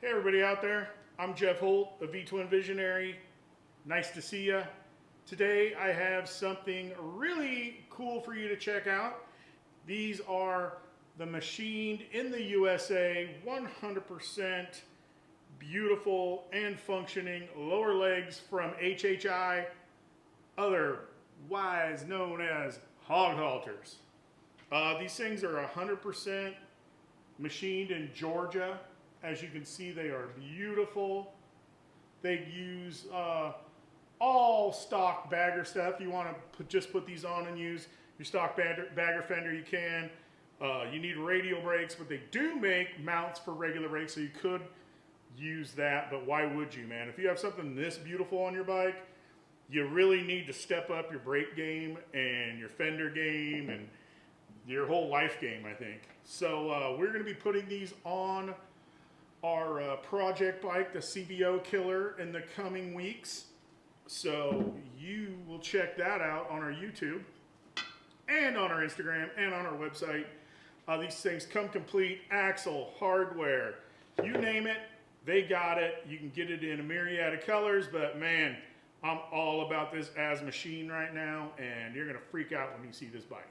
Hey everybody out there, I'm Jeff Holt, a V-Twin Visionary. Nice to see ya. Today I have something really cool for you to check out. These are the machined in the USA, 100% beautiful and functioning lower legs from HHI, otherwise known as Hawg Halters. These things are 100% machined in Georgia. As you can see, they are beautiful. They use all stock Bagger stuff. You want to just put these on and use your stock Bagger fender, you can. You need radial brakes, but they do make mounts for regular brakes, so you could use that, but why would you, man? If you have something this beautiful on your bike, you really need to step up your brake game and your fender game and your whole life game, I think. So we're going to be putting these on our project bike, the CVO Killer, in the coming weeks. So you will check that out on our YouTube and on our Instagram and on our website. These things come complete, axle, hardware, you name it, they got it. You can get it in a myriad of colors, but man, I'm all about this as machine right now, and you're gonna freak out when you see this bike.